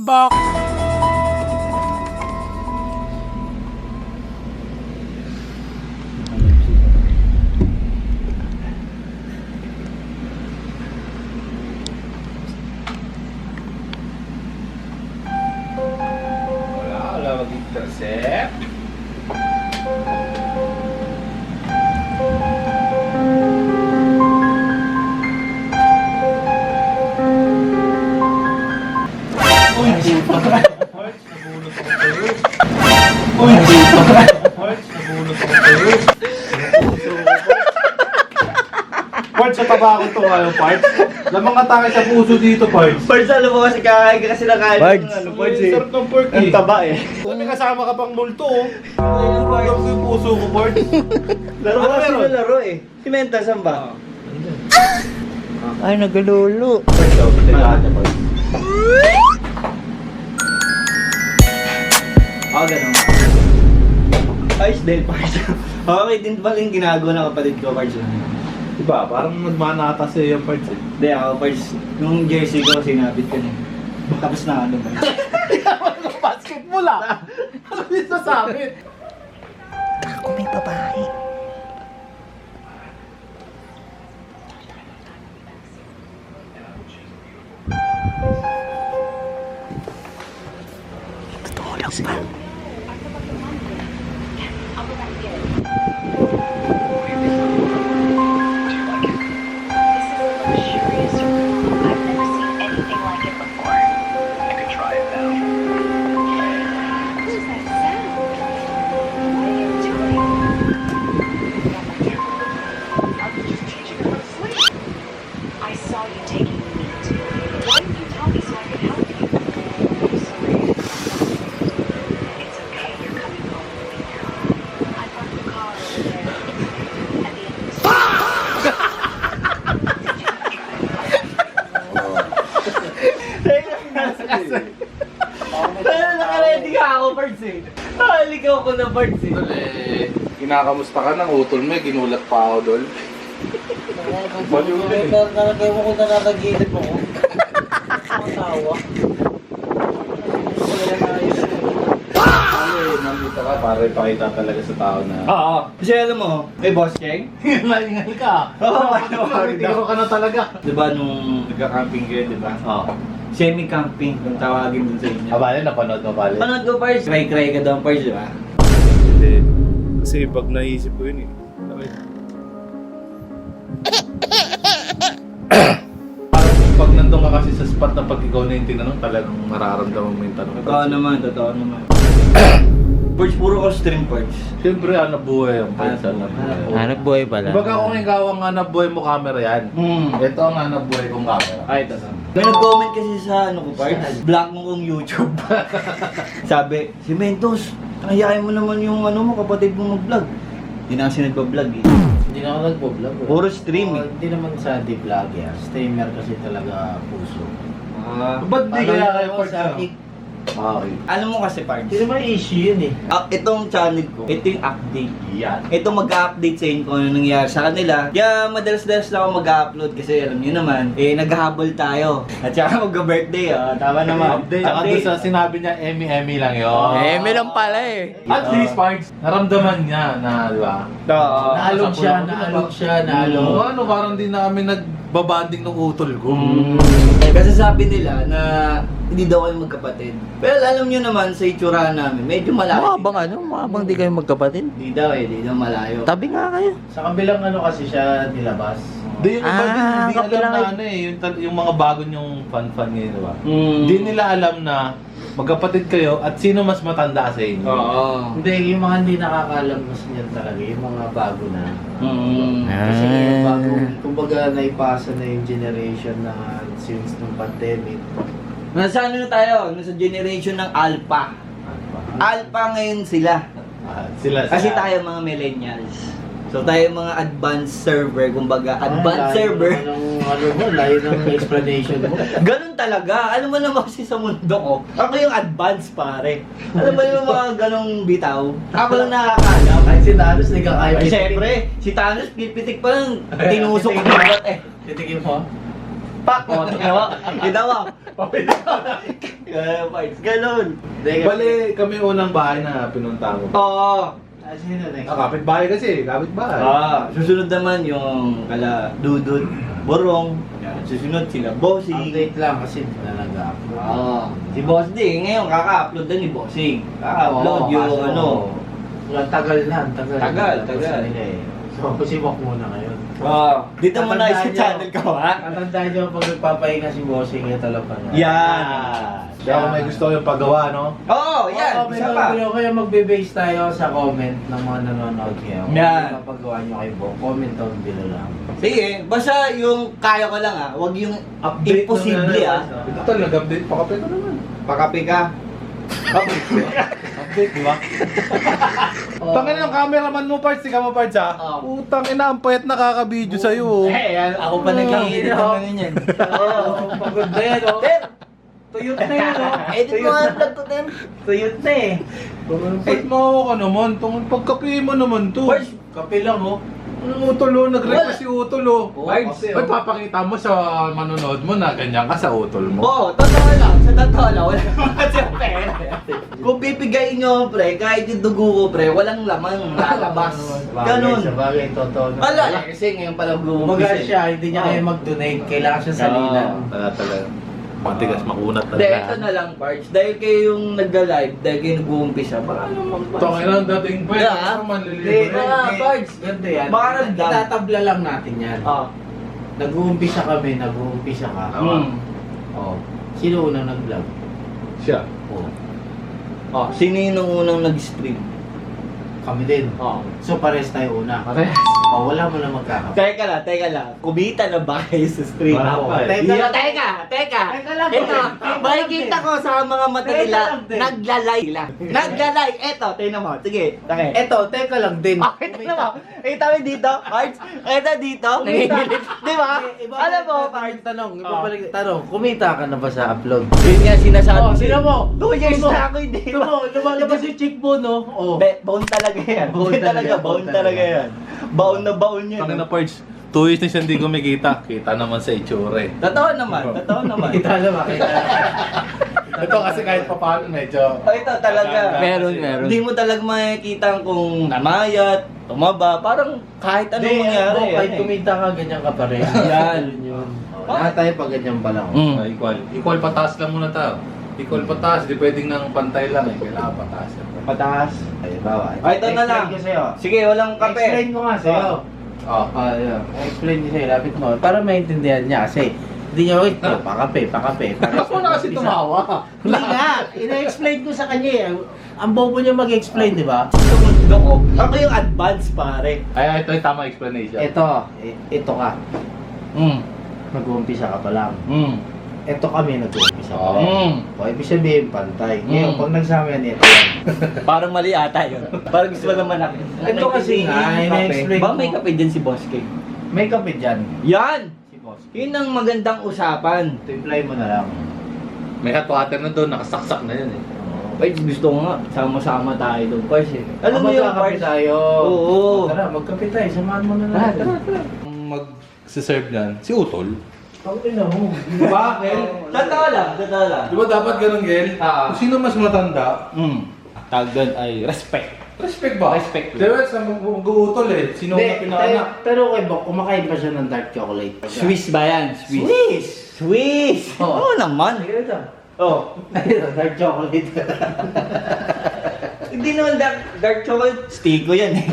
Bak. Wala mag-intercept. Uy, puta. Parts, nabulot ako sa'yo. Uy, puta. Parts, nabulot ako sa'yo. Parts, sa taba ko ito kayo, Parts. Lamang atake sa puso dito, Parts. Parts, alam mo kasi kakain ka kasi nakain ng ano, Parts eh. Sarap ng pork Ang eh. taba eh. May kasama ka pang multo, oh. Laro ko yung puso ko, Parts. Laro Ano kasi meron? na laro eh. Si Menta, saan ba? Ay, nagalulu. Parts, oh. Tinahan niya, Parts. Ganun. Ayos din, Parts. Okay din pala yung ginagawa ng kapatid ko, Parts. Diba? Parang nagmanata sa'yo yung Parts eh. Hindi ako, Parts. Yung jersey ko, sinabit ko na. Tapos na ano, Parts. Basketball ah! Ano yung sasabit? Ako may babae. Totoo lang ba? I saw you taking the meat. Why didn't you tell me so I could help you? I'm sorry. It's okay. You're coming home with me now. I parked the car over there at the end of the street. Pero naka-ready ka ako, Parts eh. Nakaligaw ko na, Parts eh. Tol eh, kinakamusta ka ng utol mo eh, ginulat pa ako dol. Baliw din eh. Nalagay mo ko na nakagilip mo. Matawa. Nandito ka para ipakita talaga sa tao na Oo. Kasi alam mo, may boss Cheng. malingal ka. Oo, Ikaw ka na talaga. Diba nung nagka-camping kayo, diba? Oo. Semi-camping, kung tawagin dun sa inyo. Abali, napanood mo bali. Panood ko, Parts. Cry-cry ka daw, Parts, diba? Hindi. Kasi pag naisip ko yun eh. Parang pag nandun ka kasi sa spot na pag ikaw na yung tinanong, talagang mararamdaman mo yung tanong. Totoo naman, totoo naman. Parts, puro ko stream, Parts. Siyempre, hanap buhay ang Parts. Hanap buhay. Hanap buhay pala. Kumbaga kung ikaw ang hanap buhay mo camera yan. Ito ang hanap buhay kong camera. Ay, ito. May nag-comment kasi sa ano ko, Parts. Block mo kong YouTube. Sabi, si Mentos, ayayin mo naman yung ano mo, kapatid mo mag-vlog. Hindi na kasi nagpa-vlog eh. Hindi na ako nagpo-vlog. Puro stream eh. Hindi naman sa di-vlog yan. Streamer kasi talaga puso. Ba't di kaya kayo ako Parts? sa ano? Okay. Alam mo kasi, Parts. Hindi naman issue yun eh. Itong channel ko, ito yung update. Yan. Ito mag-update sa inyo kung ano nangyari sa kanila. Kaya madalas-dalas lang ako mag-upload kasi alam niyo naman, naghahabol tayo. At saka mag-birthday, tama naman. Update. Saka doon sa sinabi niya, Emmy lang yun. May lang pala eh. At least, Parts, naramdaman niya na, di ba? Oo. Naalog siya. Ano, parang di na kami nagbabanding ng utol ko. Kasi sabi nila na hindi daw kayo magkapatid. Pero alam niyo naman sa itsura namin, medyo malayo. Mukhabang di kayo magkapatid. Di daw malayo. Tabi nga kayo. Sa kabilang ano kasi siya nilabas. Di yung iba din, hindi alam kapilang- na ano eh, yung mga bago yung fan-fan ngayon, di ba? Mm. Hindi nila alam na magkapatid kayo at sino mas matanda sa inyo. Oo. Hindi, yung mga hindi nakakaalam mas niyan talaga. Yung mga bago na. Mm. Kasi yung bago, kumbaga naipasa na yung generation na since nung pandemic. Nasa ano na tayo? Nasa generation ng Alpha. Alpha ngayon sila. Sila. Kasi tayo mga millennials. So tayo mga advanced server, kumbaga advanced server. Layo ng explanation mo. Ganun talaga. Alam mo naman kasi sa mundo ko, ako yung advanced pare. Alam mo yung mga ganong bitaw? Ako lang nakakaalam. Ay, si Thanos nagkakaya. Ay, syempre, si Thanos pipitik pa lang, tinusok ko dapat eh. Titikin mo? Pak! O, tingnan mo. Kita mo. Parts, ganun. Bali, kami unang bahay na pinunta mo. Oo. Sino next? Kapit-bahay kasi, kapit-bahay. Susunod naman yung kala Dudut, Borong. Yan. Susunod sila Bossing. Update lang kasi hindi na nag-upload. Si Boss D, ngayon kaka-upload na ni Bossing. Kaka-upload yung kaso, ano. Ang tagal na, ang tagal. Tagal, Tapos tagal. nila eh. So, si Bok muna ngayon. Dito mo na sa Tatandaan channel nyo. ko, ha? Katandaan nyo pag nagpapahinga si Bossing, yung talaga na. Yan. Kaya kung may gusto yung paggawa, no? Oo, yan. Isa pa. Kaya magbe-base tayo sa comment ng mga nanonood kayo. Yan. Kung mapagawa nyo kay Bok, comment down below lang. Sige, basta yung kaya ko lang, ha? Huwag yung imposible, ha? Ito tol, nag-update pa kape ko naman. Pakape ka. Update, di ba? Tangin ng cameraman mo, Parts. Ikaw mo, Parts, ha? Utang ina, ang payat nakaka-video sa'yo. Ako pa nag-i-edit ng mga yan. Oo, pagod na yan, oh. Tuyot na yan, oh. Edit mo nga ang vlog ko, Tem. Tuyot na eh. Ba't mawawa ka naman? Pagkape mo naman to. First, Kape lang, oh. Ano utol, oh? Nag-request si utol, oh. Parts. Ba't papakita mo sa manonood mo na ganyan ka sa utol mo? Oo, totoo lang. Sa totoo lang, wala naman kasi ang pera. Kung pipigayin nyo, pre, kahit yung dugo ko, pre, walang laman, lalabas. Ganun. Sa bagay, totoo na. Wala, kasi ngayon palang Kumaga gumupis. siya, hindi niya kaya mag-donate. Kailangan siya salinan. Talaga. Matigas, makunat Hindi, ito na lang, Parts. Dahil kayo yung nagla-live, dahil kayo nag-uumpisa, baka naman, Parts. Tangin ang dating pa. Yeah. Ano naman, Hindi, lilibre. Pards. Ganito yan. Baka nagdam. Itatabla lang natin yan. Ah. Nag-uumpisa kami, nag-uumpisa ka. Oh. Sino unang nag-vlog? Siya. Oh. Oh, sino yung unang nag-stream? Kami din. Oh. So pares tayo una. Pare. Oh, wala mo na magkakapit. Teka lang. Kumita na ba kayo sa stream? Wala pa eh. Teka. Teka lang. Ito, makikita ko sa mga mata Teka nila, lang din. naglalay lang. Naglalay. Ito, tingnan mo. Sige, take. Eto, teka lang din. Tingnan mo. Kita mo dito, Parts? Ito dito. Nangingilit. Di ba? Alam mo, Parts? Ibabalik tanong, kumita ka na ba sa upload? Yun nga sinasabi. Oh, sino mo? 2 years na ako hindi. Ito mo, lumalabas yung cheekbone, no? Oh. Baon talaga yan. Baon talaga, Baon baon talaga talaga. yan. Baon na baon yan. Tangin na, Pards. 2 years na siya hindi kumikita. Kita naman sa itsura eh. Totoo naman. Kita na ba? Kita na. Ito kasi kahit pa paano medyo... Oh, ito talaga. Meron. Hindi mo talaga makikita kung namayat, tumaba, parang kahit anong mangyari. Kahit yan eh. kumita ka, ganyan ka pa rin. Yan. Yun. Lahat tayo pag ganyan pa lang. Equal. Equal pataas lang muna tayo. Equal pataas. Di pwedeng nang pantay lang eh. Kailangan pataas. Mataas. Ay, bawa. Ay, ito na lang. Explain ko sa'yo. Sige, walang kape. Explain ko nga sa'yo. Oh. Yeah. Explain ko sa'yo, lapit mo. Para maintindihan niya kasi hindi niya, wait, pakape. Ako na kasi tumawa. Hindi nga, ina-explain ko sa kanya eh. Ang bobo niya mag-explain, di ba? Tumundo ko. Ako yung advance, pare. Ay, ito yung tama explanation. Ito ka. Nag-uumpisa ka pa lang. Ito kami nag-uumpisa pa lang. O, ibig sabihin, pantay. Ngayon, pag nagsama yan, ito yan. Parang mali ata yun. Parang gusto mo naman ako. Ito kasi nga, ina-explain Ba ko. may kape dyan si Boss King? May kape dyan. Yan! Si Boss. Yun ang magandang usapan. Reply mo na lang. May hot water na doon. Nakasaksak na yun eh. Ay, gusto ko nga, sama-sama tayo doon, Pars eh. Alam mo yung magkakape Pars? tayo. Oo. Tara, magkape tayo. Samahan mo na natin. Mag-serve yan, si Utol. Ang ina mo. Bakit? Totoo lang. Di ba dapat ganun, Gel? Ah. Kung sino mas matanda, Tawag doon ay respect. respect ba? Respect. Di ba sa mag-uutol eh? Sino na pinaanak? Pero kay Bok, kumakain pa siya ng dark chocolate. Swiss ba yan? Swiss! Swiss! Oo naman. Sige ito. Oh. Dark chocolate. Hindi naman dark chocolate. Stigo yan eh.